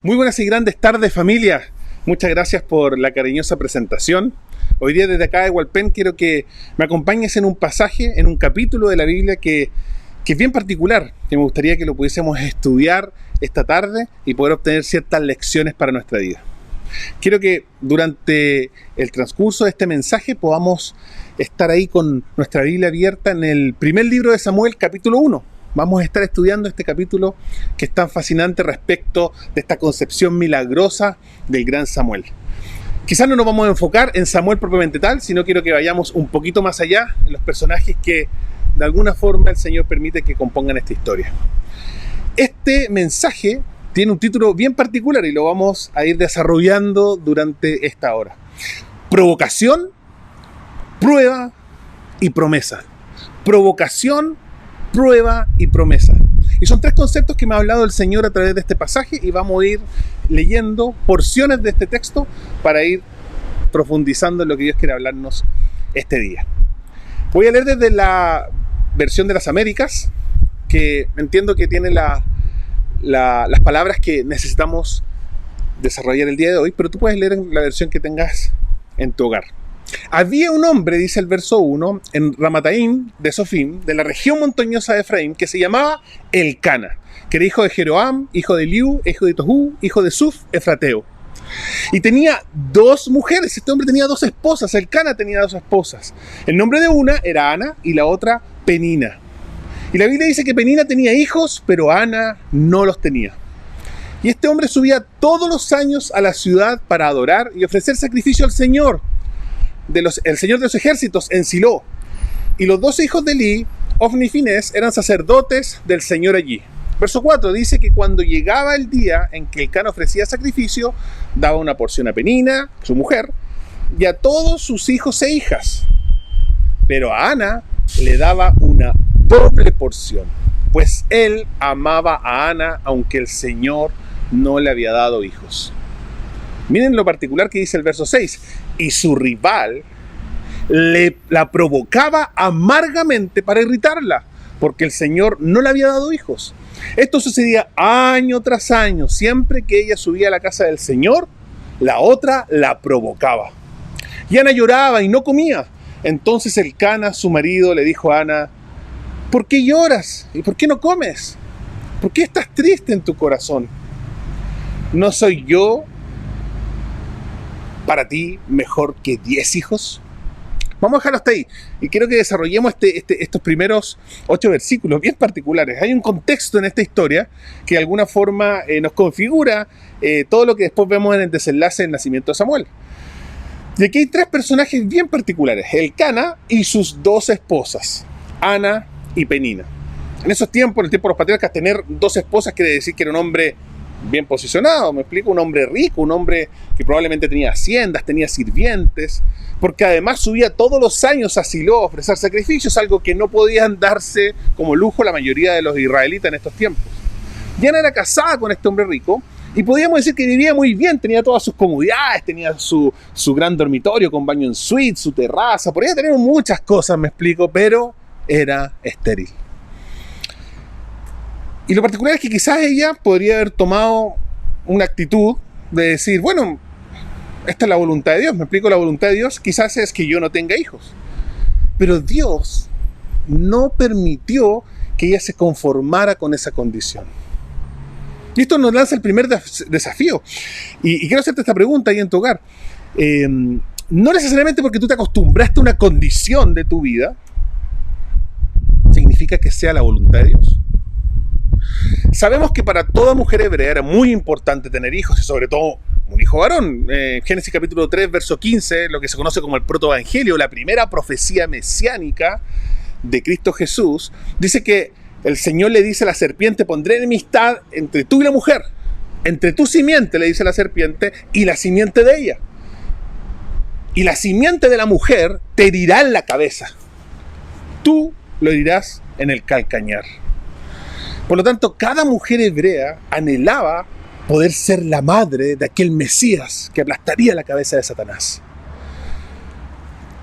Muy buenas y grandes tardes, familia. Muchas gracias por la cariñosa presentación. Hoy día desde acá de Hualpén quiero que me acompañes en un pasaje, en un capítulo de la Biblia que es bien particular, que me gustaría que lo pudiésemos estudiar esta tarde y poder obtener ciertas lecciones para nuestra vida. Quiero que durante el transcurso de este mensaje podamos estar ahí con nuestra Biblia abierta en el primer libro de Samuel, capítulo 1. Vamos a estar estudiando este capítulo que es tan fascinante respecto de esta concepción milagrosa del gran Samuel. Quizás no nos vamos a enfocar en Samuel propiamente tal, sino quiero que vayamos un poquito más allá en los personajes que de alguna forma el Señor permite que compongan esta historia. Este mensaje tiene un título bien particular y lo vamos a ir desarrollando durante esta hora. Provocación, prueba y promesa. Provocación, prueba y promesa. Y son tres conceptos que me ha hablado el Señor a través de este pasaje y vamos a ir leyendo porciones de este texto para ir profundizando en lo que Dios quiere hablarnos este día. Voy a leer desde la versión de las Américas, que entiendo que tiene las palabras que necesitamos desarrollar el día de hoy, pero tú puedes leer en la versión que tengas en tu hogar. Había un hombre, dice el verso 1, en Ramataim de Sofim, de la región montañosa de Efraín, que se llamaba Elcana, que era hijo de Jeroam, hijo de Eliú, hijo de Tohu, hijo de Suf, efrateo. Y tenía dos mujeres. Este hombre tenía dos esposas. Elcana tenía dos esposas. El nombre de una era Ana y la otra Penina. Y la Biblia dice que Penina tenía hijos, pero Ana no los tenía. Y este hombre subía todos los años a la ciudad para adorar y ofrecer sacrificio al Señor, el Señor de los ejércitos, en Silo. Y los dos hijos de Eli, Ofni y Finés, eran sacerdotes del Señor allí. Verso 4 dice que cuando llegaba el día en que Elcana ofrecía sacrificio, daba una porción a Penina, su mujer, y a todos sus hijos e hijas. Pero a Ana le daba una doble porción, pues él amaba a Ana aunque el Señor no le había dado hijos. Miren lo particular que dice el verso 6. Y su rival la provocaba amargamente para irritarla, porque el Señor no le había dado hijos. Esto sucedía año tras año. Siempre que ella subía a la casa del Señor, la otra la provocaba. Y Ana lloraba y no comía. Entonces Elcana, su marido, le dijo a Ana: ¿por qué lloras? ¿Y por qué no comes? ¿Por qué estás triste en tu corazón? ¿No soy yo para ti mejor que 10 hijos? Vamos a dejarlo hasta ahí. Y quiero que desarrollemos estos primeros 8 versículos bien particulares. Hay un contexto en esta historia que de alguna forma nos configura todo lo que después vemos en el desenlace del nacimiento de Samuel. Y aquí hay tres personajes bien particulares: Elcana y sus dos esposas, Ana y Penina. En esos tiempos, en el tiempo de los patriarcas, tener dos esposas quiere decir que era un hombre bien posicionado, me explico, un hombre rico, un hombre que probablemente tenía haciendas, tenía sirvientes, porque además subía todos los años a Silo a ofrecer sacrificios, algo que no podían darse como lujo la mayoría de los israelitas en estos tiempos. Y Ana era casada con este hombre rico, y podíamos decir que vivía muy bien, tenía todas sus comodidades, tenía su gran dormitorio con baño en suite, su terraza, podía tener muchas cosas, me explico, pero era estéril. Y lo particular es que quizás ella podría haber tomado una actitud de decir: bueno, esta es la voluntad de Dios, me explico, la voluntad de Dios quizás es que yo no tenga hijos. Pero Dios no permitió que ella se conformara con esa condición. Y esto nos lanza el primer desafío. Y quiero hacerte esta pregunta ahí en tu hogar. No necesariamente porque tú te acostumbraste a una condición de tu vida, significa que sea la voluntad de Dios. Sabemos que para toda mujer hebrea era muy importante tener hijos, y sobre todo un hijo varón. Génesis capítulo 3, verso 15, lo que se conoce como el protoevangelio, la primera profecía mesiánica de Cristo Jesús, dice que el Señor le dice a la serpiente: pondré enemistad entre tú y la mujer, entre tu simiente, le dice la serpiente, y la simiente de ella. Y la simiente de la mujer te herirá en la cabeza. Tú lo herirás en el calcañar. Por lo tanto, cada mujer hebrea anhelaba poder ser la madre de aquel Mesías que aplastaría la cabeza de Satanás.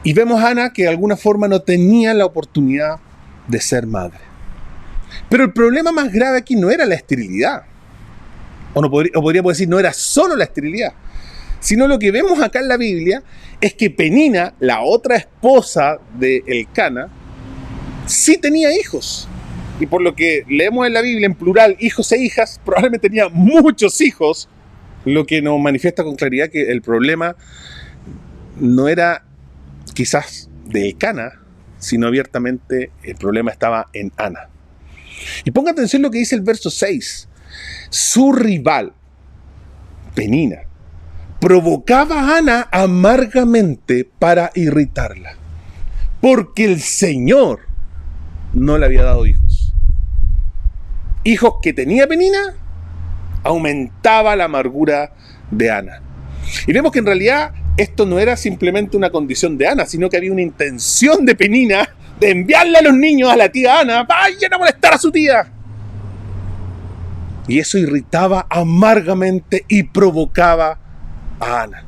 Y vemos a Ana que de alguna forma no tenía la oportunidad de ser madre. Pero el problema más grave aquí no era la esterilidad. O podríamos decir, no era solo la esterilidad, sino lo que vemos acá en la Biblia es que Penina, la otra esposa de Elcana, sí tenía hijos. Y por lo que leemos en la Biblia en plural, hijos e hijas, probablemente tenía muchos hijos, lo que nos manifiesta con claridad que el problema no era quizás de Elcana, sino abiertamente el problema estaba en Ana. Y ponga atención lo que dice el verso 6. Su rival, Penina, provocaba a Ana amargamente para irritarla, porque el Señor no le había dado hijos. Hijos que tenía Penina, aumentaba la amargura de Ana. Y vemos que en realidad esto no era simplemente una condición de Ana, sino que había una intención de Penina de enviarle a los niños a la tía Ana, vayan a molestar a su tía. Y eso irritaba amargamente y provocaba a Ana.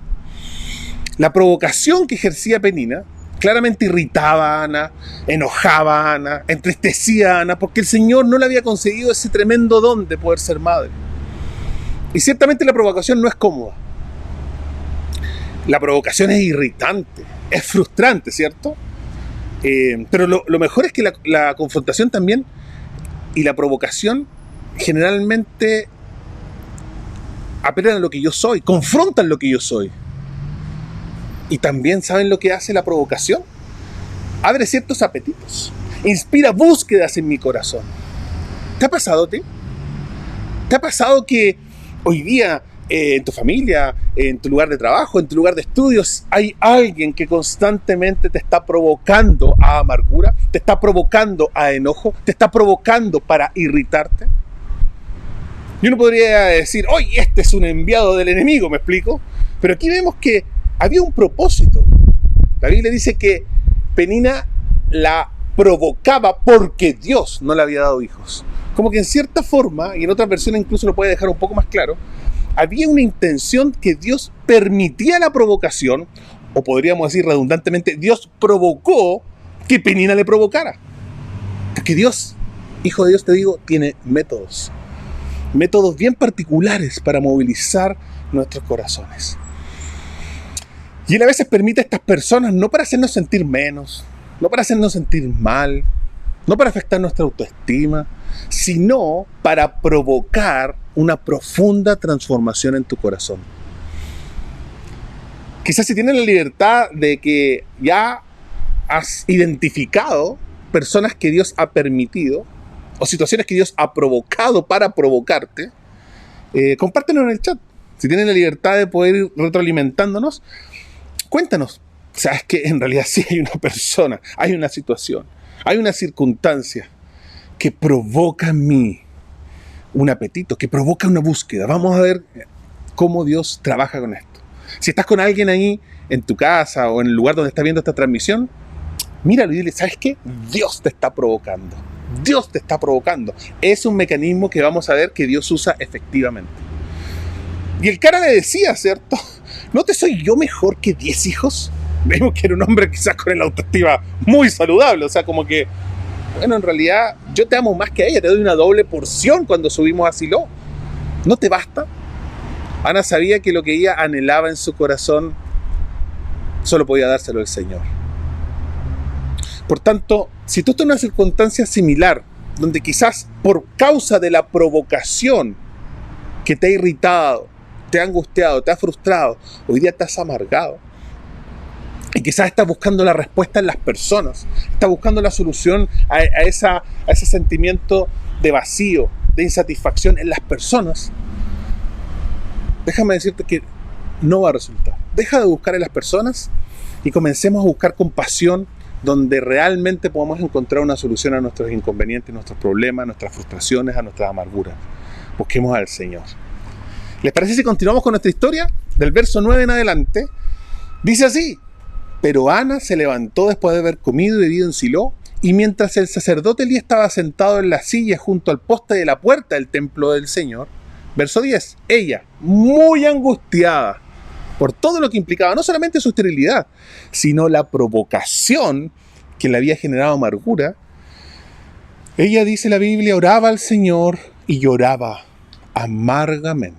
La provocación que ejercía Penina claramente irritaba a Ana, enojaba a Ana, entristecía a Ana, porque el Señor no le había concedido ese tremendo don de poder ser madre. Y ciertamente la provocación no es cómoda. La provocación es irritante, es frustrante, ¿cierto? Pero lo mejor es que la confrontación también y la provocación generalmente apelan a lo que yo soy, confrontan lo que yo soy. Y también ¿saben lo que hace la provocación? Abre ciertos apetitos, inspira búsquedas en mi corazón. ¿Te ha pasado a ti? ¿Te ha pasado que hoy día en tu familia, en tu lugar de trabajo, en tu lugar de estudios, hay alguien que constantemente te está provocando a amargura, te está provocando a enojo, te está provocando para irritarte? Y uno podría decir, oye, este es un enviado del enemigo, ¿me explico? Pero aquí vemos que había un propósito. La Biblia dice que Penina la provocaba porque Dios no le había dado hijos. Como que en cierta forma, y en otras versiones incluso lo puede dejar un poco más claro, había una intención que Dios permitía la provocación, o podríamos decir redundantemente, Dios provocó que Penina le provocara. Porque Dios, hijo de Dios te digo, tiene métodos bien particulares para movilizar nuestros corazones. Y Él a veces permite a estas personas no para hacernos sentir menos, no para hacernos sentir mal, no para afectar nuestra autoestima, sino para provocar una profunda transformación en tu corazón. Quizás si tienes la libertad de que ya has identificado personas que Dios ha permitido o situaciones que Dios ha provocado para provocarte, compártenos en el chat. Si tienes la libertad de poder ir retroalimentándonos, cuéntanos. Sabes que en realidad sí hay una persona, hay una situación, hay una circunstancia que provoca en mí un apetito, que provoca una búsqueda. Vamos a ver cómo Dios trabaja con esto. Si estás con alguien ahí en tu casa o en el lugar donde estás viendo esta transmisión, míralo y dile, ¿sabes qué? Dios te está provocando. Dios te está provocando. Es un mecanismo que vamos a ver que Dios usa efectivamente. Y el cara le decía, ¿cierto? ¿No te soy yo mejor que 10 hijos? Vemos que era un hombre quizás con el autoestima muy saludable. O sea, como que, bueno, en realidad yo te amo más que a ella. Te doy una doble porción cuando subimos a Silo. ¿No te basta? Ana sabía que lo que ella anhelaba en su corazón solo podía dárselo el Señor. Por tanto, si tú estás en una circunstancia similar, donde quizás por causa de la provocación que te ha irritado, te ha angustiado, te ha frustrado, hoy día te has amargado, y quizás estás buscando la respuesta en las personas, estás buscando la solución a ese sentimiento de vacío, de insatisfacción en las personas, déjame decirte que no va a resultar. Deja de buscar en las personas y comencemos a buscar compasión, donde realmente podamos encontrar una solución a nuestros inconvenientes, nuestros problemas, nuestras frustraciones, a nuestras amarguras. Busquemos al Señor. ¿Les parece si continuamos con nuestra historia? Del verso 9 en adelante, dice así: pero Ana se levantó después de haber comido y bebido en Silo, y mientras el sacerdote Elí estaba sentado en la silla junto al poste de la puerta del templo del Señor, verso 10, ella, muy angustiada por todo lo que implicaba, no solamente su esterilidad, sino la provocación que le había generado amargura, ella, dice la Biblia, oraba al Señor y lloraba amargamente.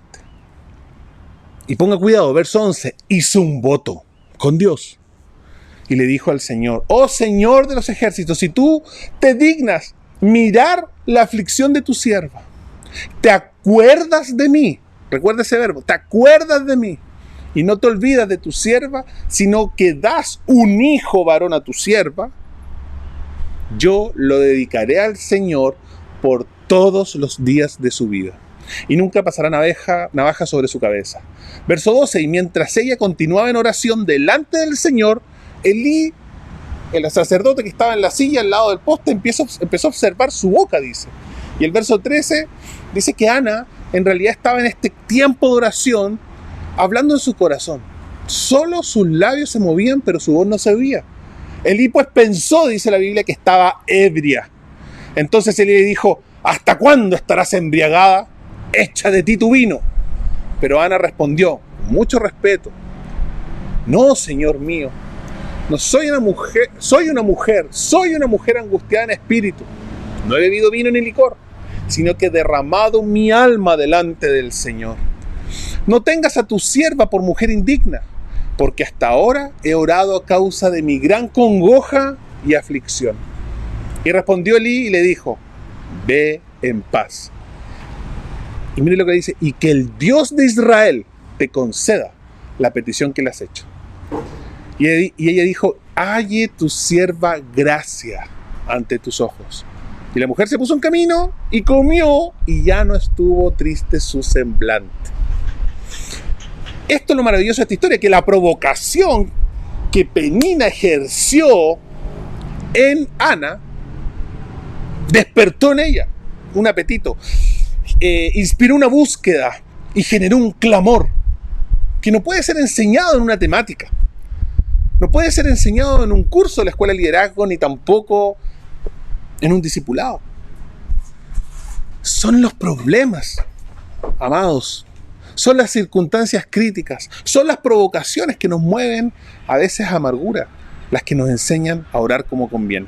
Y ponga cuidado, verso 11, hizo un voto con Dios. Y le dijo al Señor, oh Señor de los ejércitos, si tú te dignas mirar la aflicción de tu sierva, te acuerdas de mí, recuerda ese verbo, te acuerdas de mí, y no te olvidas de tu sierva, sino que das un hijo varón a tu sierva, yo lo dedicaré al Señor por todos los días de su vida, y nunca pasará navaja sobre su cabeza. Verso 12, y mientras ella continuaba en oración delante del Señor, Elí, el sacerdote que estaba en la silla al lado del poste, empezó a observar su boca, dice. Y el verso 13 dice que Ana en realidad estaba en este tiempo de oración hablando en su corazón. Solo sus labios se movían, pero su voz no se oía. Elí pues pensó, dice la Biblia, que estaba ebria. Entonces Elí le dijo, ¿hasta cuándo estarás embriagada? Echa de ti tu vino. Pero Ana respondió, con mucho respeto, no, Señor mío, no soy una mujer angustiada en espíritu. No he bebido vino ni licor, sino que he derramado mi alma delante del Señor. No tengas a tu sierva por mujer indigna, porque hasta ahora he orado a causa de mi gran congoja y aflicción. Y respondió Elí y le dijo, ve en paz. Y mire lo que dice, y que el Dios de Israel te conceda la petición que le has hecho. Y ella dijo, halle tu sierva gracia ante tus ojos. Y la mujer se puso en camino y comió, y ya no estuvo triste su semblante. Esto es lo maravilloso de esta historia, que la provocación que Penina ejerció en Ana despertó en ella un apetito, inspiró una búsqueda y generó un clamor que no puede ser enseñado en una temática. No puede ser enseñado en un curso de la escuela de liderazgo, ni tampoco en un discipulado. Son los problemas, amados. Son las circunstancias críticas. Son las provocaciones que nos mueven a veces a amargura, las que nos enseñan a orar como conviene.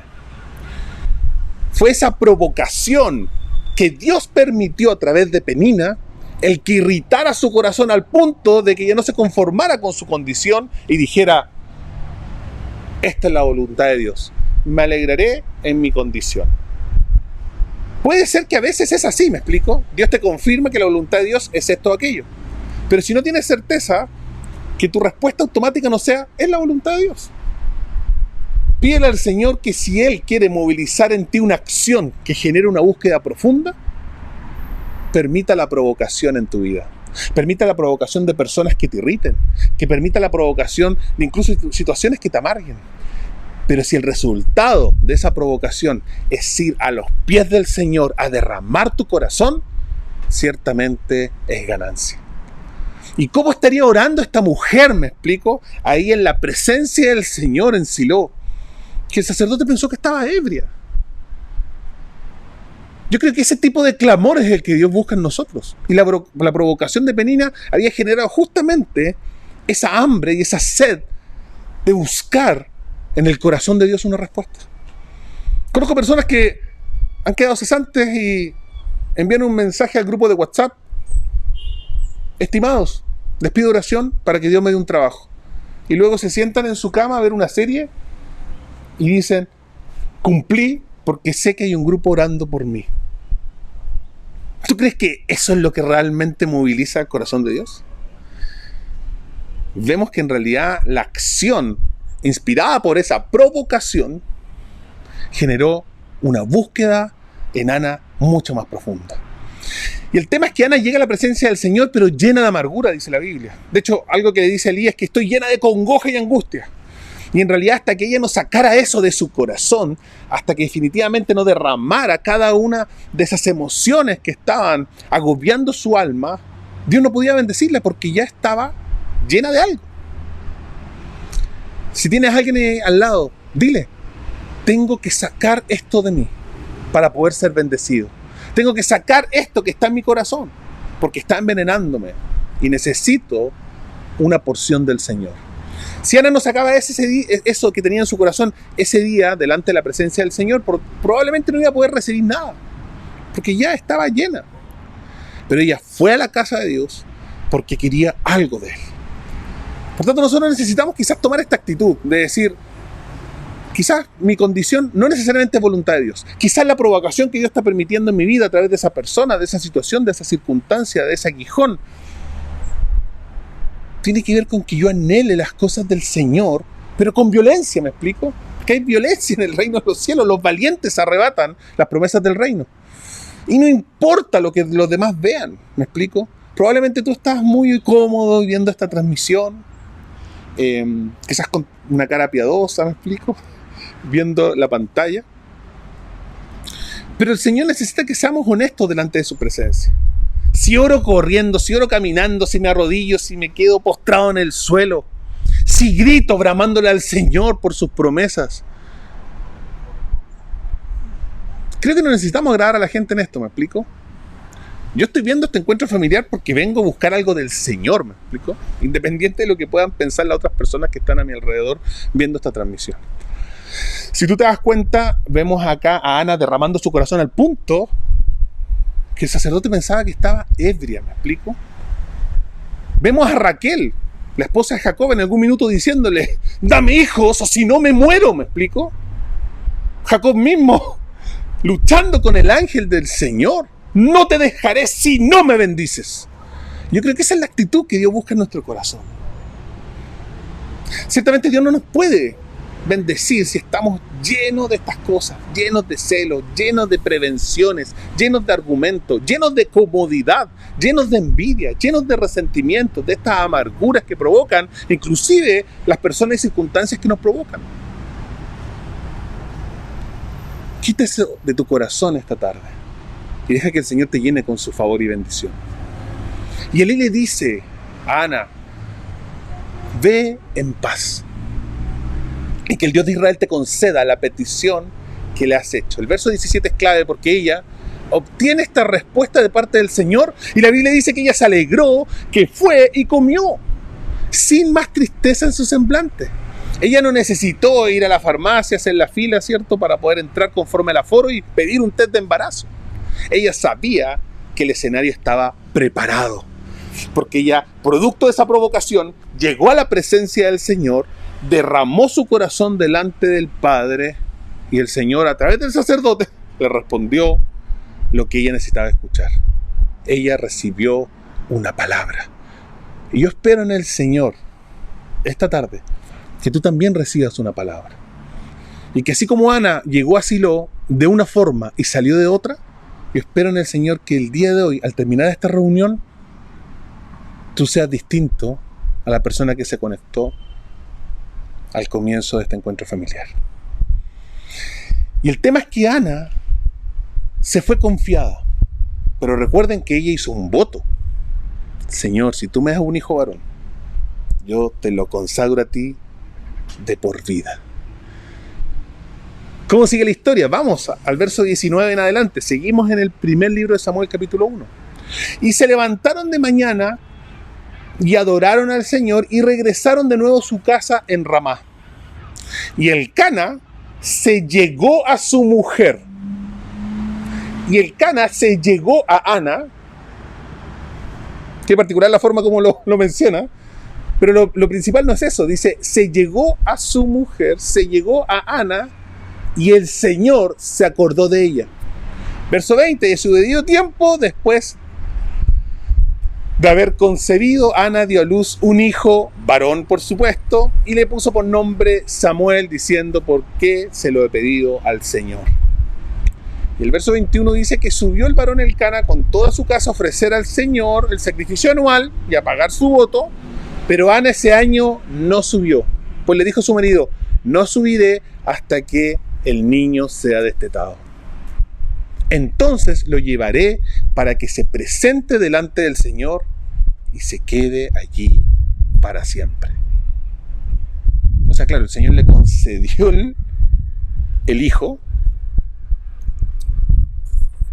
Fue esa provocación que Dios permitió a través de Penina el que irritara su corazón al punto de que ya no se conformara con su condición y dijera, esta es la voluntad de Dios. Me alegraré en mi condición. Puede ser que a veces es así, ¿me explico? Dios te confirma que la voluntad de Dios es esto o aquello. Pero si no tienes certeza, que tu respuesta automática no sea, es la voluntad de Dios. Pídele al Señor que si Él quiere movilizar en ti una acción que genere una búsqueda profunda, permita la provocación en tu vida. Permita la provocación de personas que te irriten, que permita la provocación de incluso situaciones que te amarguen. Pero si el resultado de esa provocación es ir a los pies del Señor a derramar tu corazón, ciertamente es ganancia. ¿Y cómo estaría orando esta mujer, me explico, ahí en la presencia del Señor en Silo? Que el sacerdote pensó que estaba ebria. Yo creo que ese tipo de clamor es el que Dios busca en nosotros. Y la provocación de Penina había generado justamente esa hambre y esa sed de buscar en el corazón de Dios una respuesta. Conozco personas que han quedado cesantes y envían un mensaje al grupo de WhatsApp. Estimados, les pido oración para que Dios me dé un trabajo. Y luego se sientan en su cama a ver una serie y dicen, cumplí porque sé que hay un grupo orando por mí. ¿Tú crees que eso es lo que realmente moviliza el corazón de Dios? Vemos que en realidad la acción inspirada por esa provocación generó una búsqueda en Ana mucho más profunda. Y el tema es que Ana llega a la presencia del Señor, pero llena de amargura, dice la Biblia. De hecho, algo que le dice a Elías es que estoy llena de congoja y angustia. Y en realidad, hasta que ella no sacara eso de su corazón, hasta que definitivamente no derramara cada una de esas emociones que estaban agobiando su alma, Dios no podía bendecirla porque ya estaba llena de algo. Si tienes a alguien al lado, dile, tengo que sacar esto de mí para poder ser bendecido. Tengo que sacar esto que está en mi corazón porque está envenenándome y necesito una porción del Señor. Si Ana no sacaba eso que tenía en su corazón ese día delante de la presencia del Señor, probablemente no iba a poder recibir nada, porque ya estaba llena. Pero ella fue a la casa de Dios porque quería algo de Él. Por tanto, nosotros necesitamos quizás tomar esta actitud de decir, quizás mi condición no necesariamente es voluntad de Dios. Quizás la provocación que Dios está permitiendo en mi vida a través de esa persona, de esa situación, de esa circunstancia, de ese aguijón, tiene que ver con que yo anhele las cosas del Señor, pero con violencia, ¿me explico? Que hay violencia en el reino de los cielos. Los valientes arrebatan las promesas del reino. Y no importa lo que los demás vean, ¿me explico? Probablemente tú estás muy cómodo viendo esta transmisión, quizás con una cara piadosa, ¿me explico? Viendo la pantalla. Pero el Señor necesita que seamos honestos delante de su presencia. Si oro corriendo, si oro caminando, si me arrodillo, si me quedo postrado en el suelo, si grito bramándole al Señor por sus promesas, creo que no necesitamos agradar a la gente en esto, ¿me explico? Yo estoy viendo este encuentro familiar porque vengo a buscar algo del Señor, ¿me explico? Independiente de lo que puedan pensar las otras personas que están a mi alrededor viendo esta transmisión. Si tú te das cuenta, vemos acá a Ana derramando su corazón al punto que el sacerdote pensaba que estaba ebria, ¿me explico? Vemos a Raquel, la esposa de Jacob, en algún minuto diciéndole, dame hijos o si no me muero, ¿me explico? Jacob mismo luchando con el ángel del Señor, no te dejaré si no me bendices. Yo creo que esa es la actitud que Dios busca en nuestro corazón. Ciertamente Dios no nos puede bendecir si estamos llenos de estas cosas, llenos de celos, llenos de prevenciones, llenos de argumentos, llenos de comodidad, llenos de envidia, llenos de resentimientos, de estas amarguras que provocan inclusive las personas y circunstancias que nos provocan. Quita eso de tu corazón esta tarde y deja que el Señor te llene con su favor y bendición. Y Él le dice a Ana, ve en paz y que el Dios de Israel te conceda la petición que le has hecho. El verso 17 es clave porque ella obtiene esta respuesta de parte del Señor y la Biblia dice que ella se alegró, que fue y comió sin más tristeza en su semblante. Ella no necesitó ir a la farmacia, hacer la fila, ¿cierto?, para poder entrar conforme al aforo y pedir un test de embarazo. Ella sabía que el escenario estaba preparado, porque ella, producto de esa provocación, llegó a la presencia del Señor, derramó su corazón delante del Padre y el Señor, a través del sacerdote, le respondió lo que ella necesitaba escuchar. Ella recibió una palabra. Y yo espero en el Señor, esta tarde, que tú también recibas una palabra. Y que así como Ana llegó a Silo de una forma y salió de otra, yo espero en el Señor que el día de hoy, al terminar esta reunión, tú seas distinto a la persona que se conectó al comienzo de este encuentro familiar. Y el tema es que Ana se fue confiada, pero recuerden que ella hizo un voto. Señor, si tú me das un hijo varón, yo te lo consagro a ti de por vida. ¿Cómo sigue la historia? Vamos al verso 19 en adelante. Seguimos en el primer libro de Samuel, capítulo 1. Y se levantaron de mañana y adoraron al Señor y regresaron de nuevo a su casa en Ramá. Y Elcana se llegó a su mujer. Y Elcana se llegó a Ana. Qué particular la forma como lo menciona. Pero lo principal no es eso. Dice, se llegó a su mujer, se llegó a Ana y el Señor se acordó de ella. Verso 20, y a su debido tiempo, después de haber concebido, Ana dio a luz un hijo, varón por supuesto, y le puso por nombre Samuel, diciendo, ¿por qué se lo he pedido al Señor? Y el verso 21 dice que subió el varón Elcana con toda su casa a ofrecer al Señor el sacrificio anual y a pagar su voto, pero Ana ese año no subió, pues le dijo a su marido, no subiré hasta que el niño sea destetado. Entonces lo llevaré para que se presente delante del Señor y se quede allí para siempre. O sea, claro, el Señor le concedió el hijo,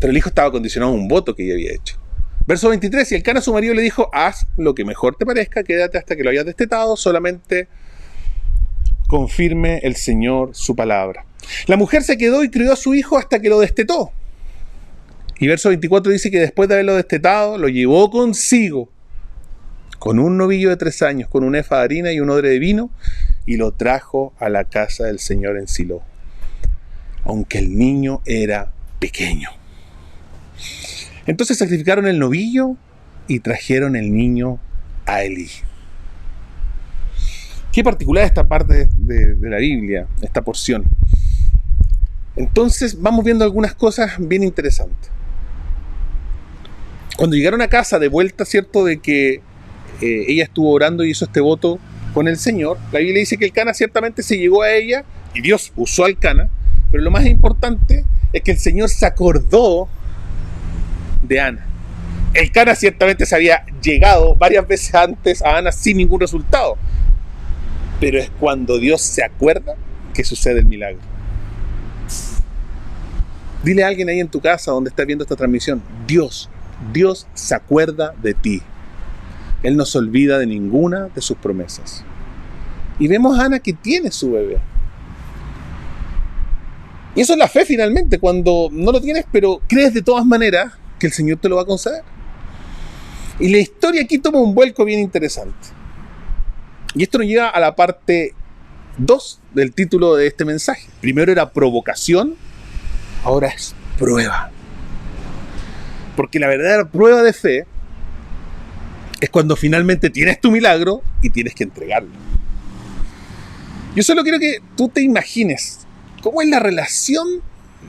pero el hijo estaba condicionado a un voto que ella había hecho. Verso 23, y Elcana su marido le dijo, haz lo que mejor te parezca, quédate hasta que lo hayas destetado, solamente confirme el Señor su palabra. La mujer se quedó y crió a su hijo hasta que lo destetó. Y verso 24 dice que después de haberlo destetado, lo llevó consigo con un novillo de 3 años, con un efa de harina y un odre de vino, y lo trajo a la casa del Señor en Silo, aunque el niño era pequeño. Entonces sacrificaron el novillo y trajeron el niño a Elí. Qué particular esta parte de la Biblia, esta porción. Entonces vamos viendo algunas cosas bien interesantes. Cuando llegaron a casa, de vuelta, ¿cierto?, de que ella estuvo orando y hizo este voto con el Señor, la Biblia dice que el Cana ciertamente se llegó a ella y Dios usó al Cana, pero lo más importante es que el Señor se acordó de Ana. El Cana ciertamente se había llegado varias veces antes a Ana sin ningún resultado, pero es cuando Dios se acuerda que sucede el milagro. Dile a alguien ahí en tu casa donde estás viendo esta transmisión: Dios se acuerda de ti. Él no se olvida de ninguna de sus promesas. Y vemos a Ana que tiene su bebé. Y eso es la fe finalmente, cuando no lo tienes, pero crees de todas maneras que el Señor te lo va a conceder. Y la historia aquí toma un vuelco bien interesante. Y esto nos lleva a la parte 2 del título de este mensaje. Primero era provocación, ahora es prueba. Porque la verdadera prueba de fe es cuando finalmente tienes tu milagro y tienes que entregarlo. Yo solo quiero que tú te imagines cómo es la relación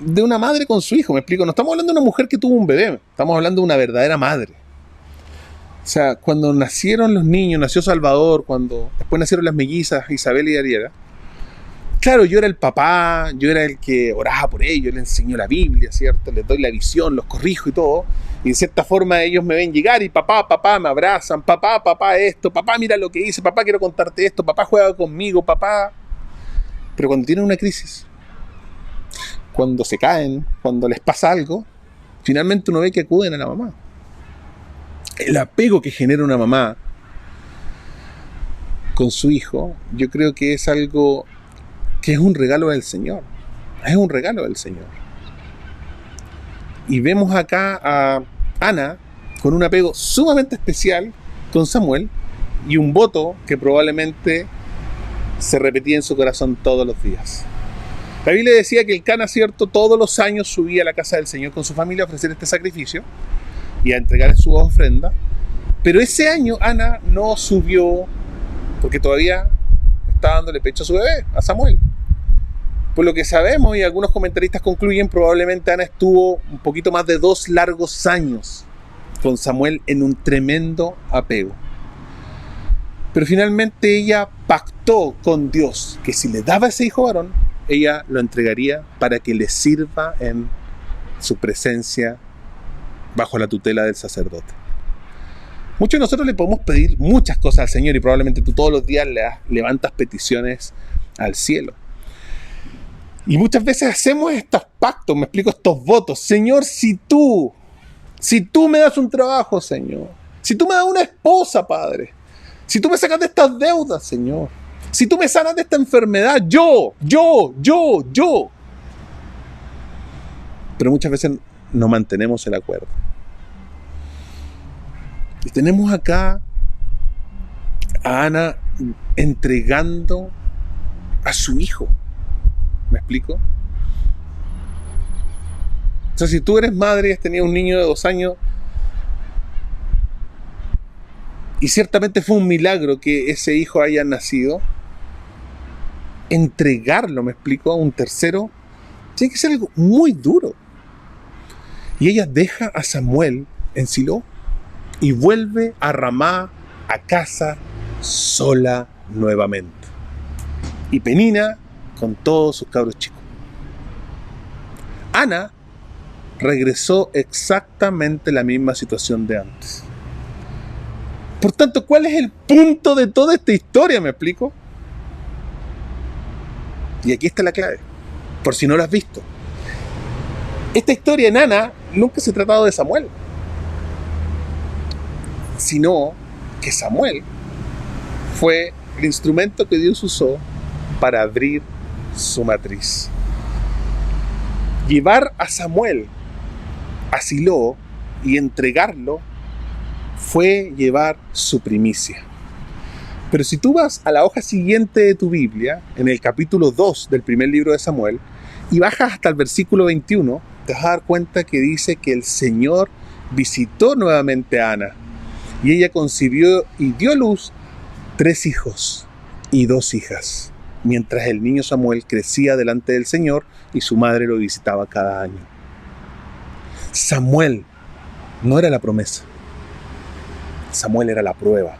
de una madre con su hijo. Me explico, no estamos hablando de una mujer que tuvo un bebé, estamos hablando de una verdadera madre. O sea, cuando nacieron los niños, nació Salvador, cuando después nacieron las mellizas, Isabel y Ariela, claro, yo era el papá, yo era el que oraba por ellos, les enseño la Biblia, ¿cierto? Les doy la visión, los corrijo y todo. Y de cierta forma ellos me ven llegar y papá, me abrazan, papá esto, papá mira lo que hice, papá quiero contarte esto, papá juega conmigo, papá. Pero cuando tienen una crisis, cuando se caen, cuando les pasa algo, finalmente uno ve que acuden a la mamá. El apego que genera una mamá con su hijo, yo creo que es algo que es un regalo del Señor. Es un regalo del Señor. Y vemos acá a Ana con un apego sumamente especial con Samuel y un voto que probablemente se repetía en su corazón todos los días. La Biblia decía que el Cana, cierto, todos los años subía a la casa del Señor con su familia a ofrecer este sacrificio y a entregar sus ofrendas. Pero ese año Ana no subió porque todavía está dándole pecho a su bebé, a Samuel. Por lo que sabemos, y algunos comentaristas concluyen, probablemente Ana estuvo un poquito más de 2 largos años con Samuel en un tremendo apego. Pero finalmente ella pactó con Dios que si le daba ese hijo varón, ella lo entregaría para que le sirva en su presencia bajo la tutela del sacerdote. Muchos de nosotros le podemos pedir muchas cosas al Señor y probablemente tú todos los días le levantas peticiones al cielo. Y muchas veces hacemos estos pactos, me explico, estos votos. Señor, si tú me das un trabajo, Señor, si tú me das una esposa, Padre, si tú me sacas de estas deudas, Señor, si tú me sanas de esta enfermedad, yo. Pero muchas veces no mantenemos el acuerdo. Y tenemos acá a Ana entregando a su hijo. ¿Me explico? O sea, si tú eres madre y has tenido un niño de 2 años, y ciertamente fue un milagro que ese hijo haya nacido, entregarlo, me explico, a un tercero, tiene que ser algo muy duro. Y ella deja a Samuel en Silo y vuelve a Ramá, a casa, sola nuevamente. Y Penina con todos sus cabros chicos. Ana regresó exactamente la misma situación de antes. Por tanto, ¿cuál es el punto de toda esta historia? ¿Me explico? Y aquí está la clave, por si no lo has visto. Esta historia en Ana nunca se ha tratado de Samuel, sino que Samuel fue el instrumento que Dios usó para abrir su matriz. Llevar a Samuel asiló y entregarlo fue llevar su primicia. Pero si tú vas a la hoja siguiente de tu Biblia, en el capítulo 2 del primer libro de Samuel, y bajas hasta el versículo 21, te vas a dar cuenta que dice que el Señor visitó nuevamente a Ana, y ella concibió y dio a luz 3 hijos y 2 hijas, mientras el niño Samuel crecía delante del Señor y su madre lo visitaba cada año. Samuel no era la promesa. Samuel era la prueba.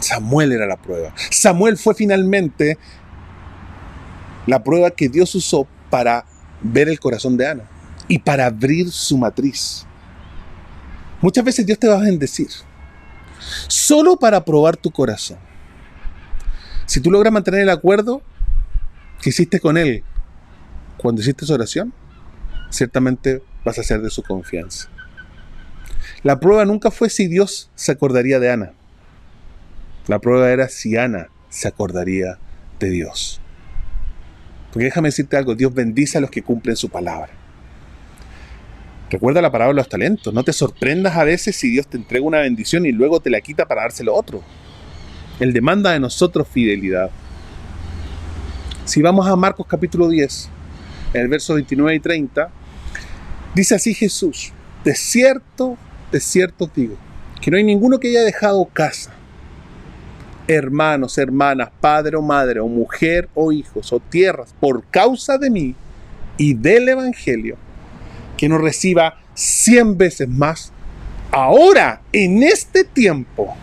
Samuel era la prueba. Samuel fue finalmente la prueba que Dios usó para ver el corazón de Ana y para abrir su matriz. Muchas veces Dios te va a bendecir solo para probar tu corazón. Si tú logras mantener el acuerdo que hiciste con Él cuando hiciste su oración, ciertamente vas a ser de su confianza. La prueba nunca fue si Dios se acordaría de Ana. La prueba era si Ana se acordaría de Dios. Porque déjame decirte algo, Dios bendice a los que cumplen su palabra. Recuerda la parábola de los talentos. No te sorprendas a veces si Dios te entrega una bendición y luego te la quita para dárselo a otro. Él demanda de nosotros fidelidad. Si vamos a Marcos capítulo 10, en el verso 29 y 30, dice así Jesús: de cierto os digo, que no hay ninguno que haya dejado casa, hermanos, hermanas, padre o madre, o mujer o hijos, o tierras, por causa de mí y del Evangelio, que no reciba 100 veces más, ahora, en este tiempo,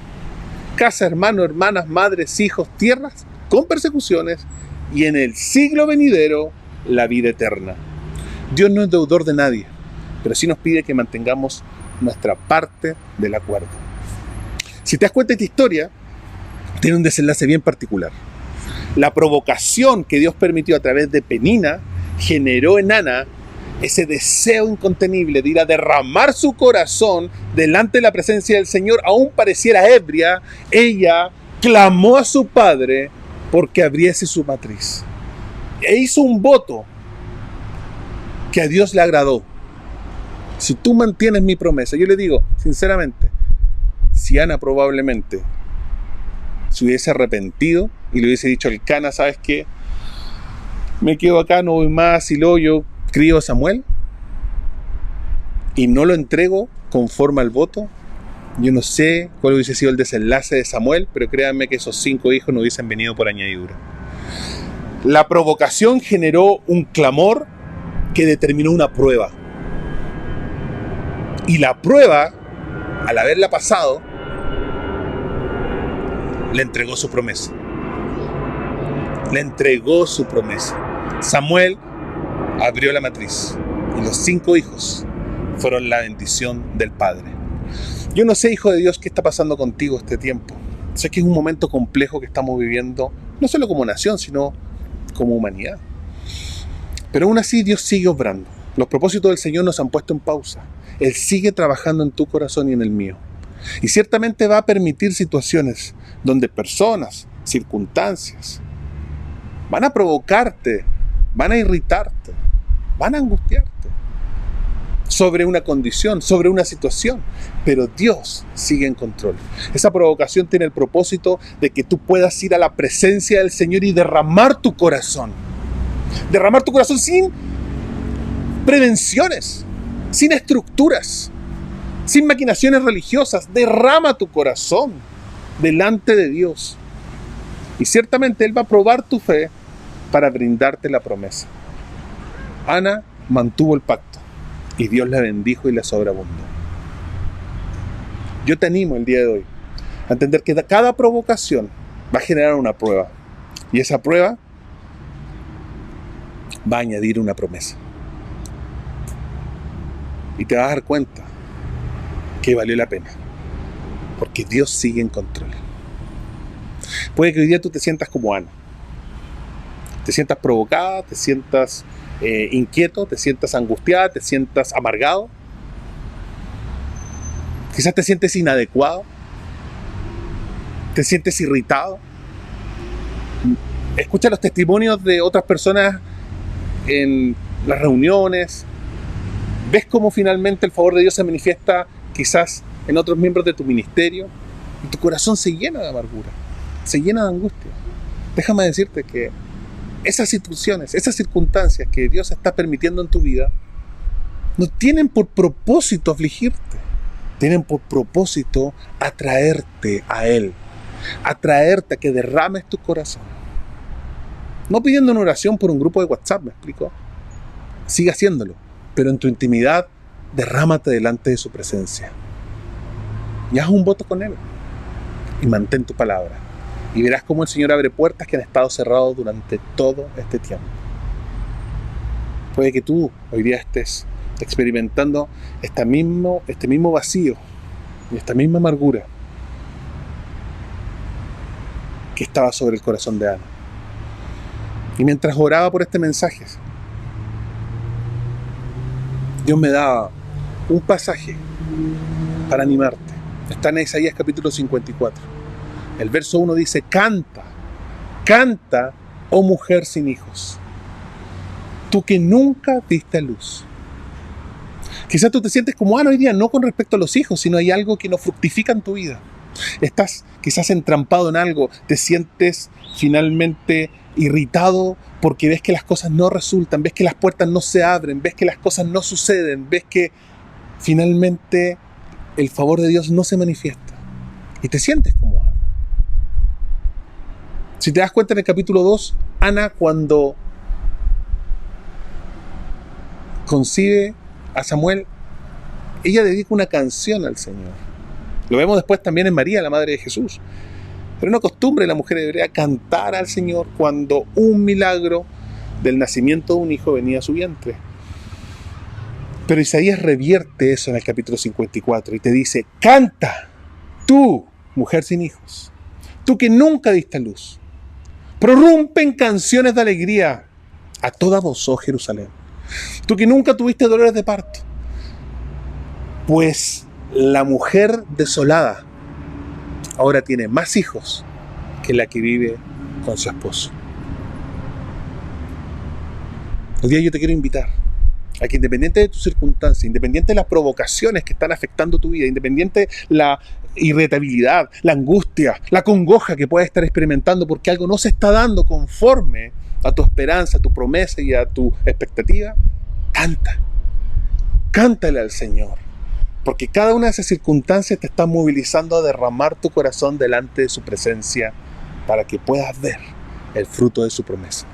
casa, hermano, hermanas, madres, hijos, tierras, con persecuciones, y en el siglo venidero, la vida eterna. Dios no es deudor de nadie, pero sí nos pide que mantengamos nuestra parte del acuerdo. Si te das cuenta, esta historia tiene un desenlace bien particular. La provocación que Dios permitió a través de Penina generó en Ana ese deseo incontenible de ir a derramar su corazón delante de la presencia del Señor. Aún pareciera ebria, ella clamó a su padre porque abriese su matriz e hizo un voto que a Dios le agradó. Si tú mantienes mi promesa, yo le digo sinceramente, si Ana probablemente se hubiese arrepentido y le hubiese dicho al Cana, ¿sabes qué? Me quedo acá, no voy más, y luego yo crío a Samuel y no lo entrego conforme al voto, yo no sé cuál hubiese sido el desenlace de Samuel, pero créanme que esos 5 hijos no hubiesen venido por añadidura. La provocación generó un clamor que determinó una prueba. Y la prueba, al haberla pasado, le entregó su promesa. Le entregó su promesa. Samuel abrió la matriz y los 5 hijos fueron la bendición del Padre. Yo no sé, hijo de Dios, qué está pasando contigo este tiempo. Sé que es un momento complejo que estamos viviendo, no solo como nación, sino como humanidad. Pero aún así Dios sigue obrando. Los propósitos del Señor nos han puesto en pausa. Él sigue trabajando en tu corazón y en el mío. Y ciertamente va a permitir situaciones donde personas, circunstancias, van a provocarte, van a irritarte, van a angustiarte sobre una condición, sobre una situación, pero Dios sigue en control. Esa provocación tiene el propósito de que tú puedas ir a la presencia del Señor y derramar tu corazón sin prevenciones, sin estructuras, sin maquinaciones religiosas. Derrama tu corazón delante de Dios y ciertamente Él va a probar tu fe para brindarte la promesa. Ana mantuvo el pacto y Dios la bendijo y la sobreabundó. Yo te animo el día de hoy a entender que cada provocación va a generar una prueba y esa prueba va a añadir una promesa. Y te vas a dar cuenta que valió la pena, porque Dios sigue en control. Puede que hoy día tú te sientas como Ana, te sientas provocada, te sientas inquieto, te sientas angustiada, te sientas amargado, quizás te sientes inadecuado, te sientes irritado. Escucha los testimonios de otras personas en las reuniones, ¿Ves cómo finalmente el favor de Dios se manifiesta quizás en otros miembros de tu ministerio? Y tu corazón se llena de amargura, se llena de angustia. Déjame decirte que esas situaciones, esas circunstancias que Dios está permitiendo en tu vida, no tienen por propósito afligirte, tienen por propósito atraerte a Él, atraerte a que derrames tu corazón. No pidiendo una oración por un grupo de WhatsApp, ¿me explico? Sigue haciéndolo, pero en tu intimidad, derrámate delante de su presencia. Y haz un voto con Él. Y mantén tu palabra. Y verás cómo el Señor abre puertas que han estado cerradas durante todo este tiempo. Puede que tú hoy día estés experimentando este mismo vacío y esta misma amargura que estaba sobre el corazón de Ana. Y mientras oraba por este mensaje, Dios me daba un pasaje para animarte. Está en Isaías capítulo 54. El verso 1 dice: canta, canta, oh mujer sin hijos, tú que nunca diste a luz. Quizás tú te sientes como Ana hoy día, no con respecto a los hijos, sino hay algo que no fructifica en tu vida. Estás quizás entrampado en algo, te sientes finalmente irritado porque ves que las cosas no resultan, ves que las puertas no se abren, ves que las cosas no suceden, ves que finalmente el favor de Dios no se manifiesta. Y te sientes como Ana. Si te das cuenta en el capítulo 2, Ana cuando concibe a Samuel, ella dedica una canción al Señor. Lo vemos después también en María, la madre de Jesús. Pero una costumbre de la mujer hebrea cantar al Señor cuando un milagro del nacimiento de un hijo venía a su vientre. Pero Isaías revierte eso en el capítulo 54 y te dice: canta, tú, mujer sin hijos, tú que nunca diste a luz, prorrumpen canciones de alegría a toda voz, oh Jerusalén, tú que nunca tuviste dolores de parto, pues la mujer desolada ahora tiene más hijos que la que vive con su esposo. Hoy día yo te quiero invitar a que, independiente de tus circunstancias, independiente de las provocaciones que están afectando tu vida, independiente de la irritabilidad, la angustia, la congoja que puedas estar experimentando porque algo no se está dando conforme a tu esperanza, a tu promesa y a tu expectativa, cántale al Señor. Porque cada una de esas circunstancias te está movilizando a derramar tu corazón delante de su presencia para que puedas ver el fruto de su promesa.